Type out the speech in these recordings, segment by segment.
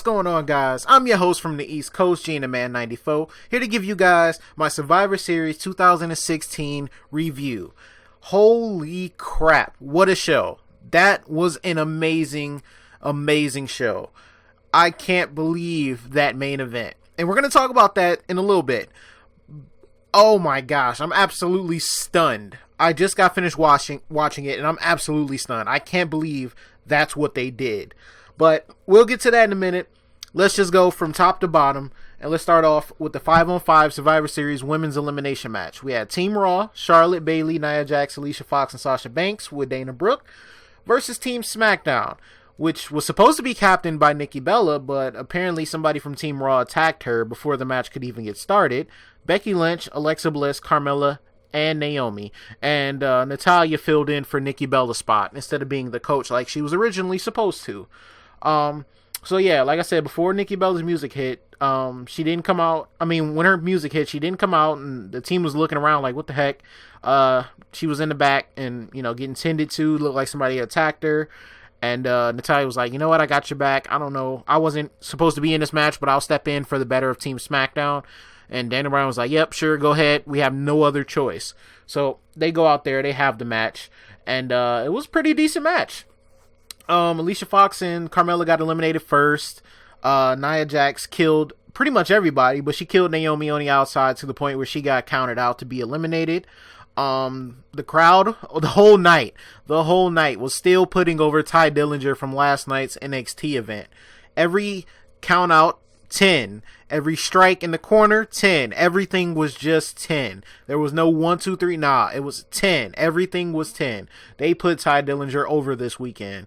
going on, guys? I'm your host from the East Coast, Gina Man 94, here to give you guys my Survivor Series 2016 review. Holy crap, what a show. That was an amazing show. I can't believe that main event. And we're going to talk about that in a little bit. Oh my gosh, I'm absolutely stunned. I just got finished watching it, and I'm absolutely stunned. I can't believe that's what they did. But we'll get to that in a minute. Let's just go from top to bottom, and let's start off with the 5-on-5 Survivor Series Women's Elimination Match. We had Team Raw, Charlotte, Bayley, Nia Jax, Alicia Fox, and Sasha Banks with Dana Brooke versus Team Smackdown, which was supposed to be captained by Nikki Bella, but apparently somebody from Team Raw attacked her before the match could even get started. Becky Lynch, Alexa Bliss, Carmella, and Naomi. And Natalya filled in for Nikki Bella's spot instead of being the coach like she was originally supposed to. So yeah, like I said, before Nikki Bella's music hit, she didn't come out. I mean, when her music hit, she didn't come out, and the team was looking around like, what the heck? She was in the back and, getting tended to, looked like somebody attacked her. And Natalya was like, you know what, I got your back. I don't know. I wasn't supposed to be in this match, but I'll step in for the better of Team SmackDown. And Daniel Bryan was like, yep, sure, go ahead. We have no other choice. So they go out there, they have the match. And it was a pretty decent match. Alicia Fox and Carmella got eliminated first. Nia Jax killed pretty much everybody, but she killed Naomi on the outside to the point where she got counted out to be eliminated. The crowd, the whole night was still putting over Ty Dillinger from last night's NXT event. Every count out, 10. Every strike in the corner, 10. Everything was just 10. There was no 1, 2, 3. Nah, it was 10. Everything was 10. They put Ty Dillinger over this weekend.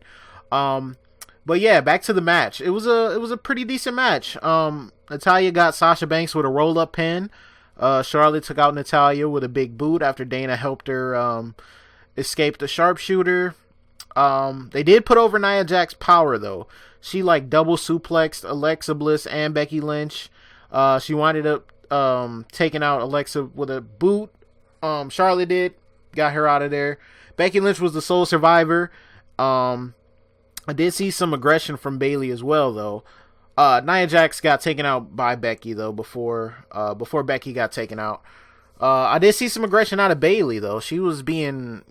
But yeah, back to the match. It was a pretty decent match. Natalya got Sasha Banks with a roll-up pin. Charlotte took out Natalya with a big boot after Dana helped her escape the sharpshooter. They did put over Nia Jax power though. She double suplexed Alexa Bliss and Becky Lynch. She winded up taking out Alexa with a boot. Charlotte did, got her out of there. Becky Lynch was the sole survivor. I did see some aggression from Bayley as well though. Nia Jax got taken out by Becky though before Becky got taken out. I did see some aggression out of Bayley though. She was being,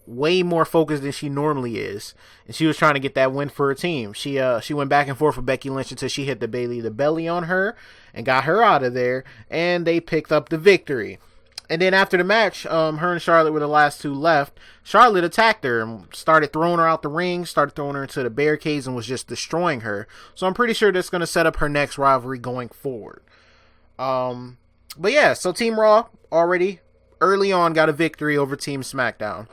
way more focused than she normally is, and she was trying to get that win for her team. She went back and forth with Becky Lynch until she hit the belly on her and got her out of there, and they picked up the victory. And then after the match, her and Charlotte were the last two left. Charlotte attacked her and started throwing her out the ring, started throwing her into the barricades, and was just destroying her. So I'm pretty sure that's going to set up her next rivalry going forward. But yeah, so Team Raw already early on got a victory over Team SmackDown.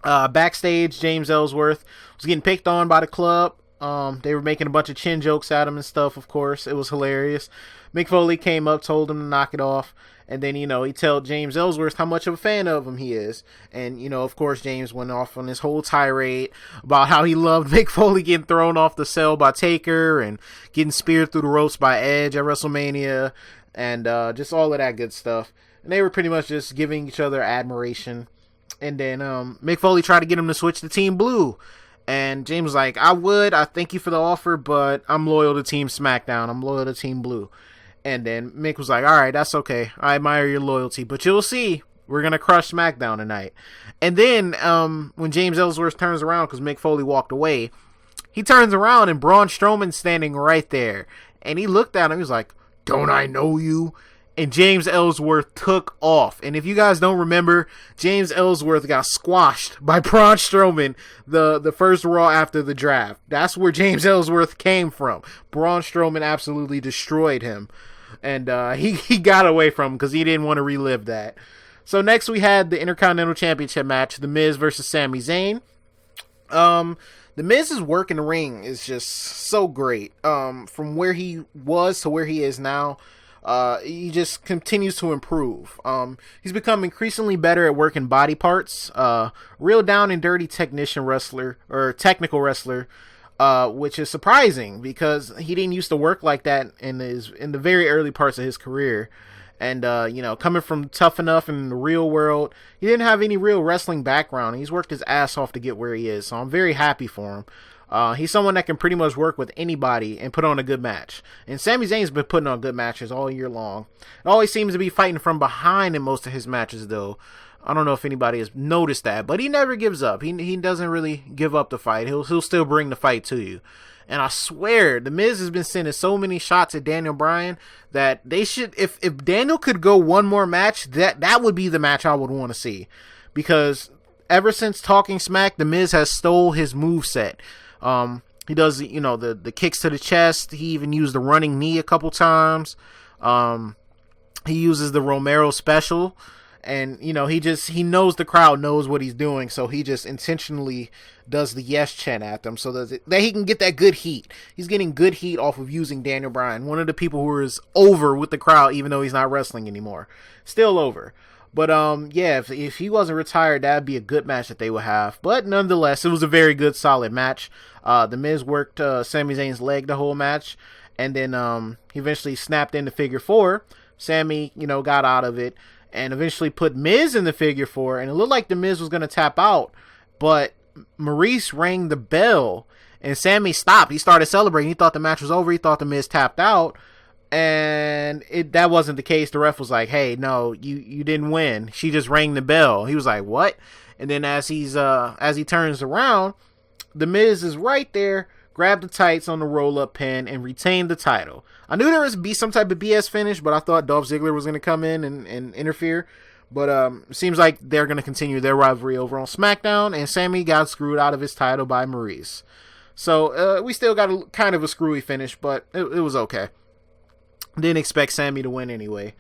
Backstage, James Ellsworth was getting picked on by the club. They were making a bunch of chin jokes at him and stuff, of course. It was hilarious. Mick Foley came up, told him to knock it off. And then, he told James Ellsworth how much of a fan of him he is. And, of course, James went off on this whole tirade about how he loved Mick Foley getting thrown off the cell by Taker and getting speared through the ropes by Edge at WrestleMania and just all of that good stuff. And they were pretty much just giving each other admiration. And then Mick Foley tried to get him to switch to Team Blue. And James was like, I thank you for the offer, but I'm loyal to Team SmackDown. I'm loyal to Team Blue. And then Mick was like, all right, that's okay. I admire your loyalty, but you'll see. We're going to crush SmackDown tonight. And then when James Ellsworth turns around, because Mick Foley walked away, he turns around and Braun Strowman's standing right there. And he looked at him. He was like, don't I know you? And James Ellsworth took off. And if you guys don't remember, James Ellsworth got squashed by Braun Strowman the first Raw after the draft. That's where James Ellsworth came from. Braun Strowman absolutely destroyed him. And he got away from him because he didn't want to relive that. So next we had the Intercontinental Championship match, The Miz versus Sami Zayn. The Miz's work in the ring is just so great. From where he was to where he is now, he just continues to improve. He's become increasingly better at working body parts. Real down and dirty technical wrestler, which is surprising because he didn't used to work like that in the very early parts of his career. And, coming from Tough Enough in the real world, he didn't have any real wrestling background. He's worked his ass off to get where he is. So I'm very happy for him. He's someone that can pretty much work with anybody and put on a good match. And Sami Zayn's been putting on good matches all year long. It always seems to be fighting from behind in most of his matches, though. I don't know if anybody has noticed that, but he never gives up. He doesn't really give up the fight. He'll still bring the fight to you. And I swear, The Miz has been sending so many shots at Daniel Bryan that they should, if Daniel could go one more match, that would be the match I would want to see. Because ever since Talking Smack, The Miz has stole his moveset. He does, the kicks to the chest. He even used the running knee a couple times. He uses the Romero special. And, he knows the crowd knows what he's doing, so he just intentionally does the yes chant at them so that he can get that good heat. He's getting good heat off of using Daniel Bryan, one of the people who is over with the crowd, even though he's not wrestling anymore. Still over. But, if he wasn't retired, that'd be a good match that they would have. But, nonetheless, it was a very good, solid match. The Miz worked Sami Zayn's leg the whole match, and then he eventually snapped into figure four. Sami, got out of it. And eventually put Miz in the figure four. And it looked like The Miz was going to tap out. But Maurice rang the bell. And Sami stopped. He started celebrating. He thought the match was over. He thought The Miz tapped out. And that wasn't the case. The ref was like, hey, no, you didn't win. She just rang the bell. He was like, what? And then as he turns around, The Miz is right there. Grabbed the tights on the roll-up pin and retained the title. I knew there was be some type of BS finish, but I thought Dolph Ziggler was going to come in and interfere. But it seems like they're going to continue their rivalry over on SmackDown, and Sami got screwed out of his title by Maurice. So we still got kind of a screwy finish, but it was okay. Didn't expect Sami to win anyway.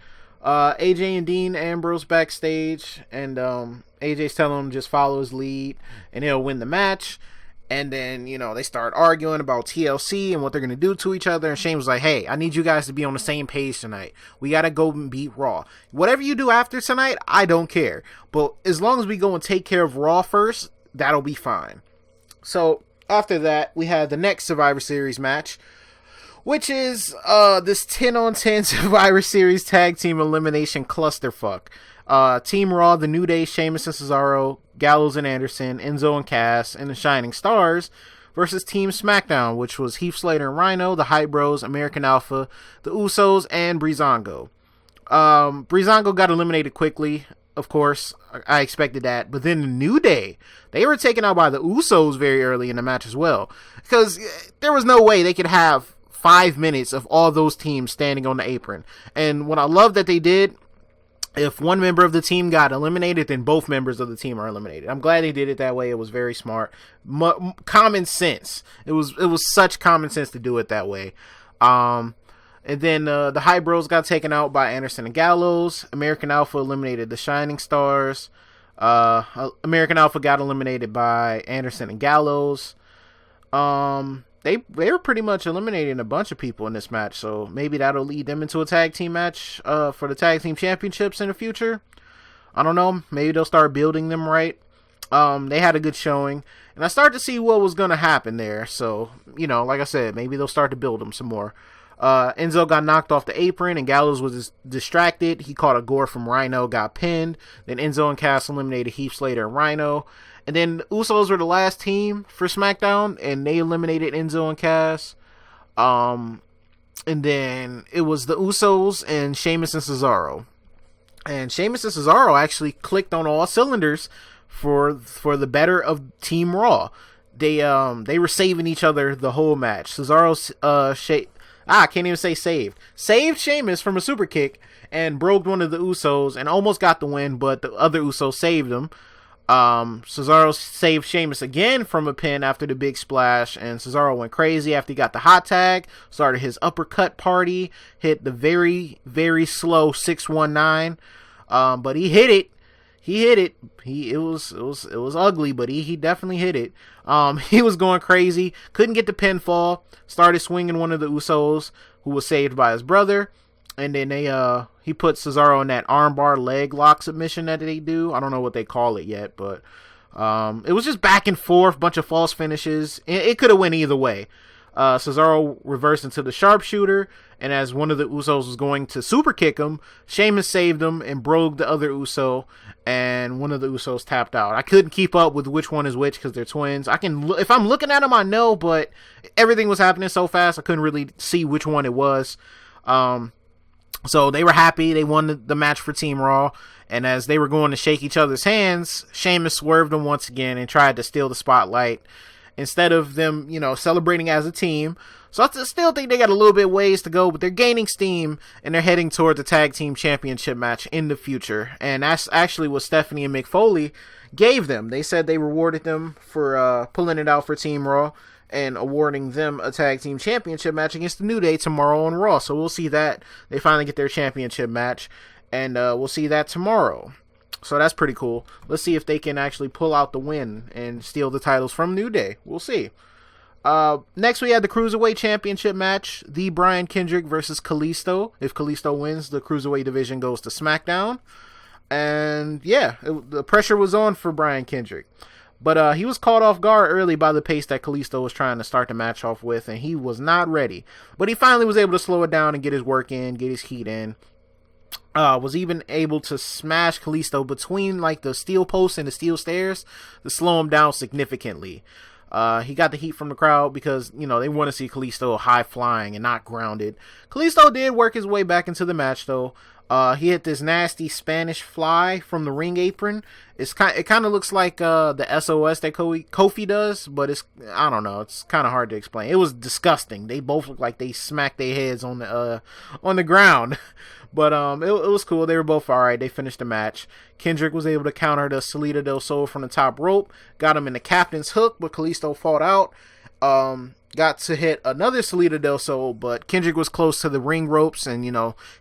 AJ and Dean Ambrose backstage, and AJ's telling him just follow his lead, and he'll win the match. And then, they start arguing about TLC and what they're going to do to each other. And Shane was like, hey, I need you guys to be on the same page tonight. We got to go and beat Raw. Whatever you do after tonight, I don't care. But as long as we go and take care of Raw first, that'll be fine. So after that, we had the next Survivor Series match, which is this 10-on-10 Survivor Series Tag Team Elimination Clusterfuck. Team Raw, The New Day, Sheamus and Cesaro, Gallows and Anderson, Enzo and Cass, and the Shining Stars versus Team Smackdown, which was Heath, Slater and Rhyno, the Hype Bros, American Alpha, the Usos, and Breezango. Breezango got eliminated quickly, of course. I expected that. But then the New Day, they were taken out by the Usos very early in the match as well. Because there was no way they could have 5 minutes of all those teams standing on the apron. And what I love that they did, if one member of the team got eliminated, then both members of the team are eliminated. I'm glad they did it that way. It was very smart. Common sense. It was such common sense to do it that way. And then the High Bros got taken out by Anderson and Gallows. American Alpha eliminated the Shining Stars. American Alpha got eliminated by Anderson and Gallows. They were pretty much eliminating a bunch of people in this match, so maybe that'll lead them into a tag team match for the tag team championships in the future. I don't know. Maybe they'll start building them right. They had a good showing, and I started to see what was going to happen there. So, like I said, maybe they'll start to build them some more. Enzo got knocked off the apron, and Gallows was distracted. He caught a gore from Rhyno, got pinned. Then Enzo and Cass eliminated Heath, Slater, and Rhyno. And then the Usos were the last team for SmackDown, and they eliminated Enzo and Cass. And then it was the Usos and Sheamus and Cesaro. And Sheamus and Cesaro actually clicked on all cylinders for the better of Team Raw. They were saving each other the whole match. Cesaro I can't even say saved Sheamus from a super kick and broke one of the Usos and almost got the win, but the other Usos saved him. Cesaro saved Sheamus again from a pin after the big splash, and Cesaro went crazy after he got the hot tag, started his uppercut party, hit the very, very slow 619, but he hit it. It was ugly, but he definitely hit it. He was going crazy, couldn't get the pinfall, started swinging one of the Usos, who was saved by his brother, and then he put Cesaro in that armbar leg lock submission that they do. I don't know what they call it yet, but it was just back and forth, bunch of false finishes. It could have went either way. Cesaro reversed into the sharpshooter, and as one of the Usos was going to super kick him, Sheamus saved him and broke the other Uso, and one of the Usos tapped out. I couldn't keep up with which one is which because they're twins. If I'm looking at them, I know, but everything was happening so fast I couldn't really see which one it was. So they were happy. They won the match for Team Raw. And as they were going to shake each other's hands, Sheamus swerved them once again and tried to steal the spotlight instead of them, celebrating as a team. So I still think they got a little bit ways to go, but they're gaining steam and they're heading toward the tag team championship match in the future. And that's actually what Stephanie and Mick Foley gave them. They said they rewarded them for pulling it out for Team Raw and awarding them a tag team championship match against the New Day tomorrow on Raw. So we'll see that. They finally get their championship match, and we'll see that tomorrow. So that's pretty cool. Let's see if they can actually pull out the win and steal the titles from New Day. We'll see. Next, we had the Cruiserweight Championship match. The Brian Kendrick versus Kalisto. If Kalisto wins, the Cruiserweight division goes to Smackdown. And yeah, the pressure was on for Brian Kendrick. But he was caught off guard early by the pace that Kalisto was trying to start the match off with, and he was not ready. But he finally was able to slow it down and get his work in, get his heat in. Was even able to smash Kalisto between like the steel posts and the steel stairs to slow him down significantly. He got the heat from the crowd because, they want to see Kalisto high flying and not grounded. Kalisto did work his way back into the match though. He hit this nasty Spanish fly from the ring apron. It kind of looks like the SOS that Kofi does, but I don't know. It's kind of hard to explain. It was disgusting. They both look like they smacked their heads on the ground. But it was cool. They were both all right. They finished the match. Kendrick was able to counter the Salida del Sol from the top rope. Got him in the captain's hook, but Kalisto fought out. Got to hit another Salida del Sol, but Kendrick was close to the ring ropes, and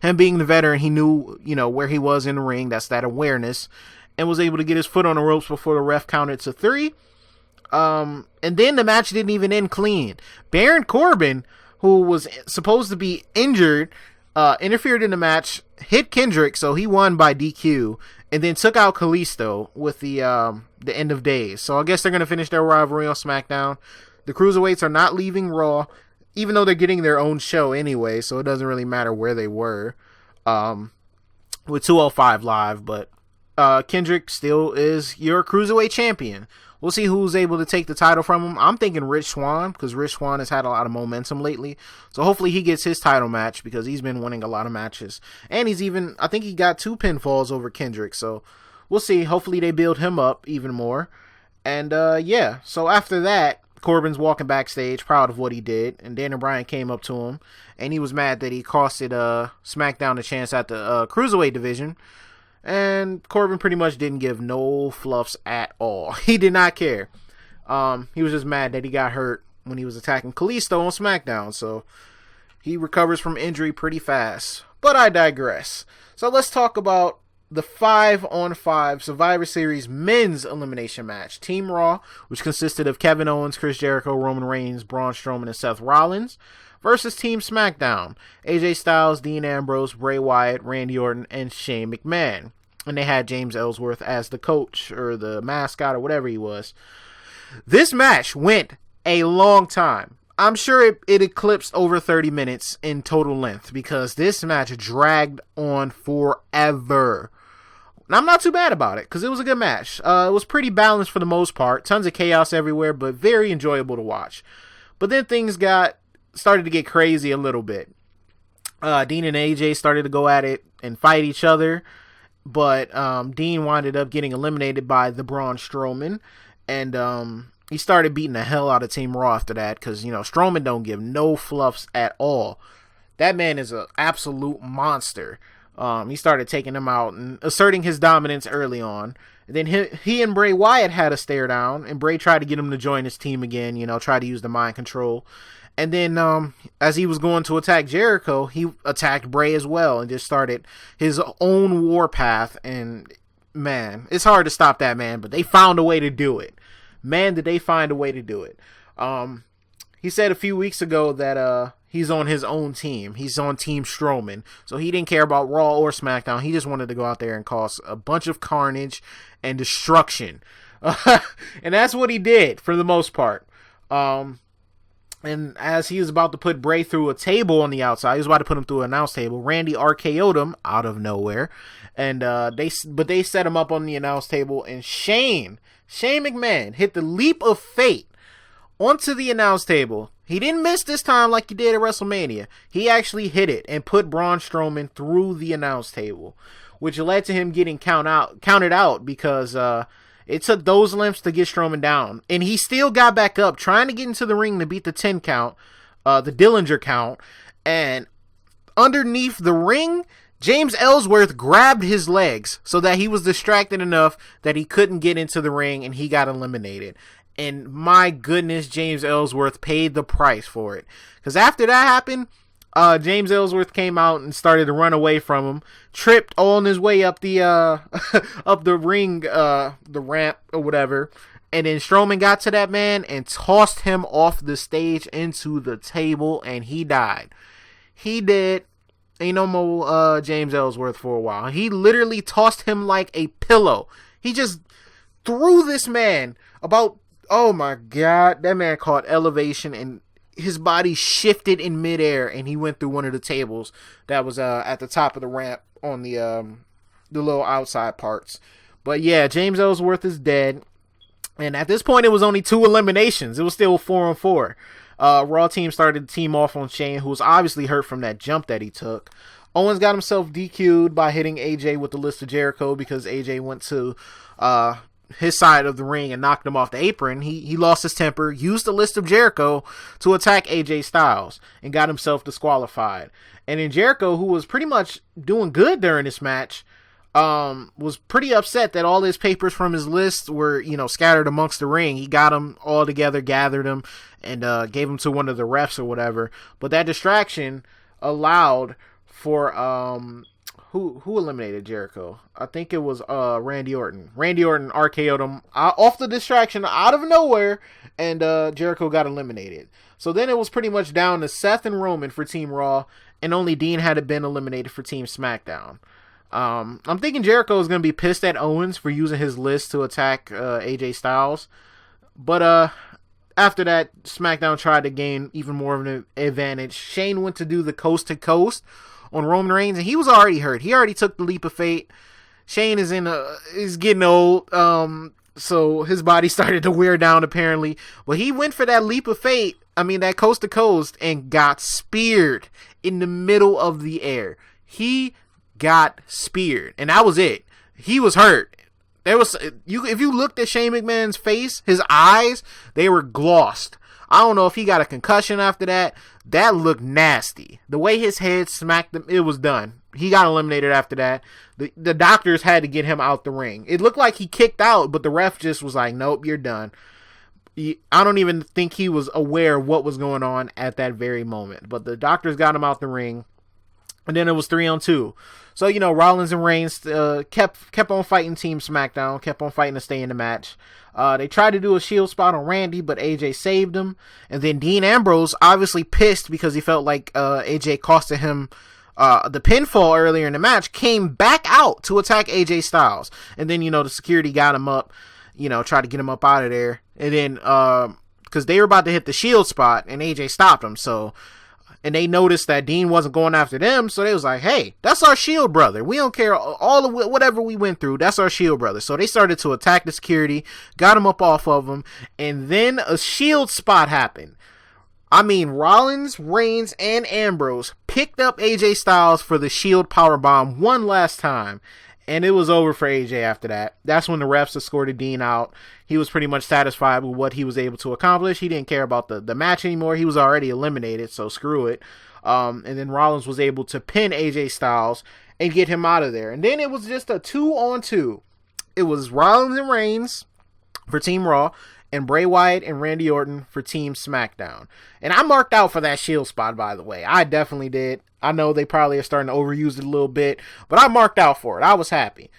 him being the veteran, he knew where he was in the ring. That's that awareness, and was able to get his foot on the ropes before the ref counted to 3. And then the match didn't even end clean. Baron Corbin, who was supposed to be injured, interfered in the match, hit Kendrick, so he won by DQ, and then took out Kalisto with the end of days. So I guess they're gonna finish their rivalry on SmackDown. The Cruiserweights are not leaving Raw, even though they're getting their own show anyway, so it doesn't really matter where they were with 205 Live, but Kendrick still is your Cruiserweight champion. We'll see who's able to take the title from him. I'm thinking Rich Swann, because Rich Swann has had a lot of momentum lately, so hopefully he gets his title match, because he's been winning a lot of matches, and I think he got 2 pinfalls over Kendrick, so we'll see. Hopefully they build him up even more. And yeah, so after that, Corbin's walking backstage, proud of what he did, and Daniel Bryan came up to him, and he was mad that he costed SmackDown a chance at the Cruiserweight division, and Corbin pretty much didn't give no fluffs at all. He did not care. He was just mad that he got hurt when he was attacking Kalisto on SmackDown, so he recovers from injury pretty fast. But I digress. So let's talk about the 5-on-5 Survivor Series men's elimination match. Team Raw, which consisted of Kevin Owens, Chris Jericho, Roman Reigns, Braun Strowman, and Seth Rollins, versus Team SmackDown, AJ Styles, Dean Ambrose, Bray Wyatt, Randy Orton, and Shane McMahon. And they had James Ellsworth as the coach, or the mascot, or whatever he was. This match went a long time. I'm sure it eclipsed over 30 minutes in total length, because this match dragged on forever. And I'm not too bad about it, because it was a good match. It was pretty balanced for the most part. Tons of chaos everywhere, but very enjoyable to watch. But then things started to get crazy a little bit. Dean and AJ started to go at it and fight each other. But Dean wound up getting eliminated by the Braun Strowman. And he started beating the hell out of Team Raw after that, because, Strowman don't give no fluffs at all. That man is an absolute monster. He started taking them out and asserting his dominance early on. And then he and Bray Wyatt had a stare down, and Bray tried to get him to join his team again, try to use the mind control. And then as he was going to attack Jericho, he attacked Bray as well and just started his own warpath. And man, it's hard to stop that man, but they found a way to do it. Man, did they find a way to do it. He said a few weeks ago that he's on his own team. He's on Team Strowman. So he didn't care about Raw or SmackDown. He just wanted to go out there and cause a bunch of carnage and destruction. And that's what he did for the most part. And as he was about to put Bray through a table on the outside, he was about to put him through an announce table. Randy RKO'd him out of nowhere, and they set him up on the announce table. And Shane McMahon hit the leap of fate onto the announce table. He didn't miss this time like he did at WrestleMania. He actually hit it and put Braun Strowman through the announce table, which led to him getting counted out because it took those lengths to get Strowman down. And he still got back up, trying to get into the ring to beat the 10 count, the Dillinger count. And underneath the ring, James Ellsworth grabbed his legs so that he was distracted enough that he couldn't get into the ring, and he got eliminated. And my goodness, James Ellsworth paid the price for it. Because after that happened, James Ellsworth came out and started to run away from him, tripped on his way up the up the ring, the ramp or whatever, and then Strowman got to that man and tossed him off the stage into the table, and he died. He did. Ain't no more James Ellsworth for a while. He literally tossed him like a pillow. He just threw this man about, oh my God, that man caught elevation and his body shifted in midair, and he went through one of the tables that was at the top of the ramp on the little outside parts. But yeah, James Ellsworth is dead, and at this point it was only 2 eliminations. It was still 4-on-4. Raw team started to team off on Shane, who was obviously hurt from that jump that he took. Owens got himself DQ'd by hitting AJ with the list of Jericho because AJ went to his side of the ring and knocked him off the apron. He lost his temper, used the list of Jericho to attack AJ Styles, and got himself disqualified. And then Jericho, who was pretty much doing good during this match, was pretty upset that all his papers from his list were, scattered amongst the ring. He got them all together, gathered them, and gave them to one of the refs or whatever. But that distraction allowed for who eliminated Jericho? I think it was Randy Orton. Randy Orton RKO'd him off the distraction out of nowhere, and Jericho got eliminated. So then it was pretty much down to Seth and Roman for Team Raw, and only Dean had been eliminated for Team SmackDown. I'm thinking Jericho is going to be pissed at Owens for using his list to attack AJ Styles. But after that, SmackDown tried to gain even more of an advantage. Shane went to do the coast to coast on Roman Reigns, and he was already hurt. He already took the leap of fate. Shane is getting old, so his body started to wear down apparently. But he went for that leap of fate, that coast to coast, and got speared in the middle of the air. He got speared, and that was it. He was hurt. If you looked at Shane McMahon's face, his eyes, they were glossed. I don't know if he got a concussion after that. That looked nasty. The way his head smacked him, it was done. He got eliminated after that. The doctors had to get him out the ring. It looked like he kicked out, but the ref just was like, nope, you're done. I don't even think he was aware of what was going on at that very moment. But the doctors got him out the ring. And then it was 3-on-2. So, Rollins and Reigns kept on fighting Team SmackDown, kept on fighting to stay in the match. They tried to do a shield spot on Randy, but AJ saved him. And then Dean Ambrose, obviously pissed because he felt like AJ costed him the pinfall earlier in the match, came back out to attack AJ Styles. And then, the security got him up, tried to get him up out of there. And then, because they were about to hit the shield spot, and AJ stopped him, and they noticed that Dean wasn't going after them, so they was like, hey, that's our Shield brother. We don't care all of whatever we went through. That's our Shield brother. So they started to attack the security, got him up off of him, and then a Shield spot happened. Rollins, Reigns, and Ambrose picked up AJ Styles for the Shield powerbomb one last time, and it was over for AJ after that. That's when the refs escorted Dean out. He was pretty much satisfied with what he was able to accomplish. He didn't care about the match anymore. He was already eliminated, so screw it. And then Rollins was able to pin AJ Styles and get him out of there. And then it was just a 2-on-2. It was Rollins and Reigns for Team Raw, and Bray Wyatt and Randy Orton for Team SmackDown. And I marked out for that Shield spot, by the way. I definitely did. I know they probably are starting to overuse it a little bit, but I marked out for it. I was happy.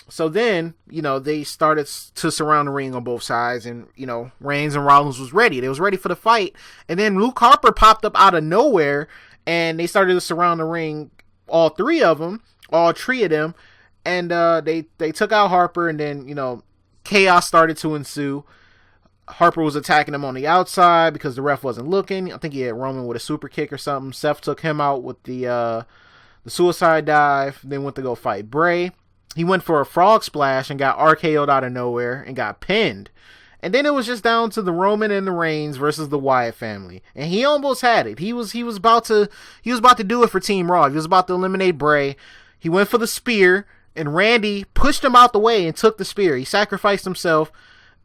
So then, they started to surround the ring on both sides, and, Reigns and Rollins was ready. They was ready for the fight. And then Luke Harper popped up out of nowhere, and they started to surround the ring, all three of them, and they took out Harper, and then, chaos started to ensue. Harper was attacking him on the outside because the ref wasn't looking. I think he had Roman with a super kick or something. Seth took him out with the suicide dive, then went to go fight Bray. He went for a frog splash and got RKO'd out of nowhere and got pinned. And then it was just down to the Roman and the Reigns versus the Wyatt family. And he almost had it. He was about to do it for Team Raw. He was about to eliminate Bray. He went for the spear, and Randy pushed him out the way and took the spear. He sacrificed himself,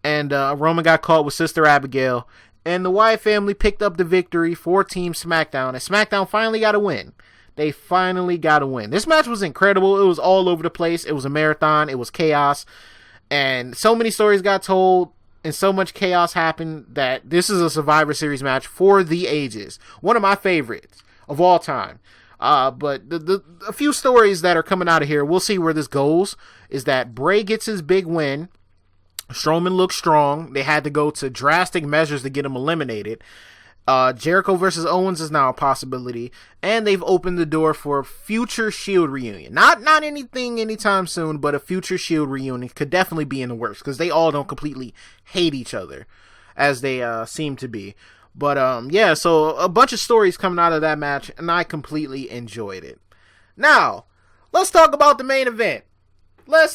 and Roman got caught with Sister Abigail. And the Wyatt family picked up the victory for Team SmackDown. And SmackDown finally got a win. They finally got a win. This match was incredible. It was all over the place. It was a marathon. It was chaos. And so many stories got told. And so much chaos happened that this is a Survivor Series match for the ages. One of my favorites of all time. But a few stories that are coming out of here, we'll see where this goes, is that Bray gets his big win. Strowman looks strong. They had to go to drastic measures to get him eliminated. Jericho versus Owens is now a possibility, and they've opened the door for a future Shield reunion. Not anything anytime soon, but a future Shield reunion could definitely be in the works because they all don't completely hate each other as they seem to be. But yeah, so a bunch of stories coming out of that match, and I completely enjoyed it. Now, let's talk about the main event. Brock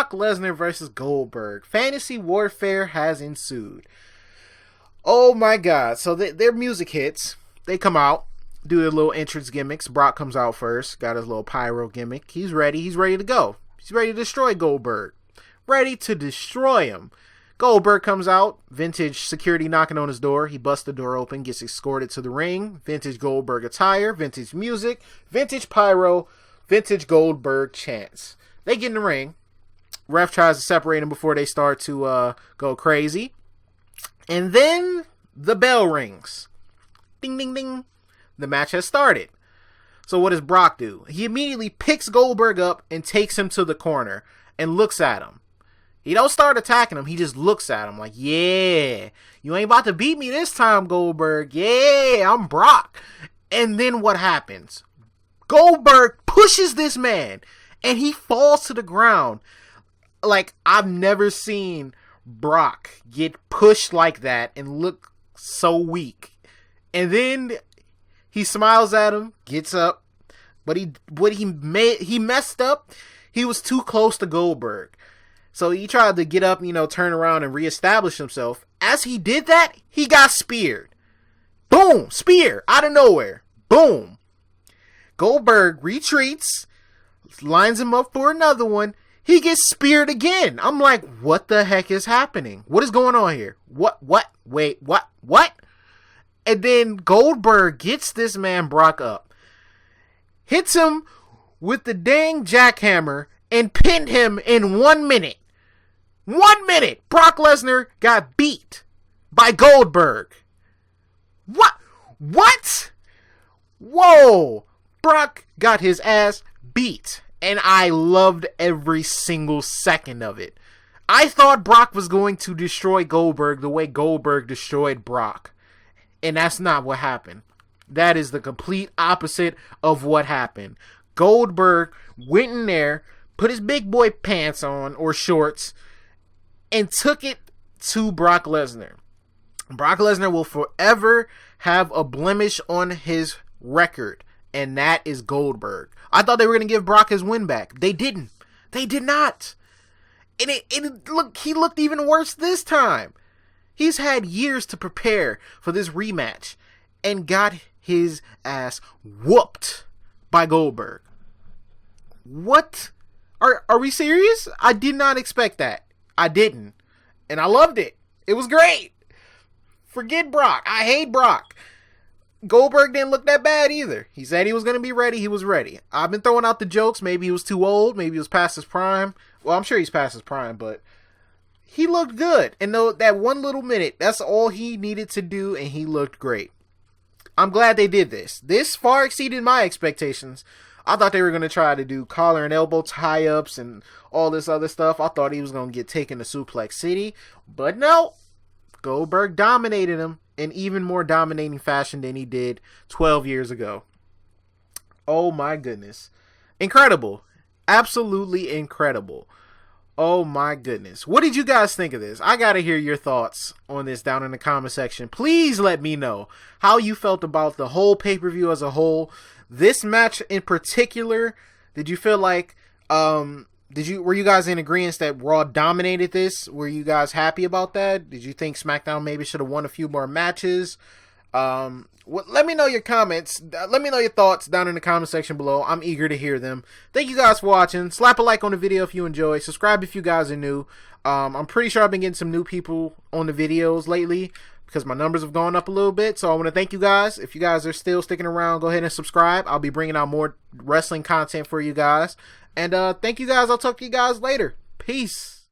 Lesnar versus Goldberg. Fantasy warfare has ensued. Oh my god. So their music hits. They come out, do their little entrance gimmicks. Brock comes out first, got his little pyro gimmick. He's ready to go. He's ready to destroy Goldberg. Ready to destroy him. Goldberg comes out, vintage security knocking on his door. He busts the door open, gets escorted to the ring. Vintage Goldberg attire, vintage music, vintage pyro, vintage Goldberg chants. They get in the ring. Ref tries to separate him before they start to go crazy. And then the bell rings. Ding, ding, ding. The match has started. So what does Brock do? He immediately picks Goldberg up and takes him to the corner and looks at him. He don't start attacking him. He just looks at him like, yeah, you ain't about to beat me this time, Goldberg. Yeah, I'm Brock. And then what happens? Goldberg pushes this man and he falls to the ground. Like, I've never seen Brock get pushed like that and look so weak. And then he smiles at him, gets up, but he messed up. He was too close to Goldberg. So he tried to get up, turn around and reestablish himself. As he did that, he got speared. Boom, spear out of nowhere. Boom. Goldberg retreats, lines him up for another one. He gets speared again. I'm like, what the heck is happening? What is going on here? What? Wait, what? And then Goldberg gets this man Brock up, hits him with the dang jackhammer, and pinned him in 1 minute. 1 minute! Brock Lesnar got beat by Goldberg. What? Whoa! Brock got his ass beat. And I loved every single second of it. I thought Brock was going to destroy Goldberg the way Goldberg destroyed Brock. And that's not what happened. That is the complete opposite of what happened. Goldberg went in there, put his big boy pants on, or shorts, and took it to Brock Lesnar. Brock Lesnar will forever have a blemish on his record, and that is Goldberg. I thought they were going to give Brock his win back. They didn't. They did not. And he looked even worse this time. He's had years to prepare for this rematch and got his ass whooped by Goldberg. What? Are we serious? I did not expect that. I didn't. And I loved it. It was great. Forget Brock. I hate Brock. Goldberg didn't look that bad either. He said he was going to be ready. He was ready. I've been throwing out the jokes. Maybe he was too old. Maybe he was past his prime. Well, I'm sure he's past his prime, but he looked good. And though that 1 little minute, that's all he needed to do, and he looked great. I'm glad they did this. This far exceeded my expectations. I thought they were going to try to do collar and elbow tie-ups and all this other stuff. I thought he was going to get taken to Suplex City. But no. Goldberg dominated him in even more dominating fashion than he did 12 years ago. Oh my goodness. Incredible. Absolutely incredible. Oh my goodness. What did you guys think of this? I gotta hear your thoughts on this down in the comment section. Please let me know how you felt about the whole pay-per-view as a whole. This match in particular, did you feel like, were you guys in agreement that Raw dominated this? Were you guys happy about that? Did you think SmackDown maybe should have won a few more matches? Let me know your comments. Let me know your thoughts down in the comment section below. I'm eager to hear them. Thank you guys for watching. Slap a like on the video if you enjoy. Subscribe if you guys are new. I'm pretty sure I've been getting some new people on the videos lately because my numbers have gone up a little bit. So I want to thank you guys. If you guys are still sticking around, go ahead and subscribe. I'll be bringing out more wrestling content for you guys. And thank you guys. I'll talk to you guys later. Peace.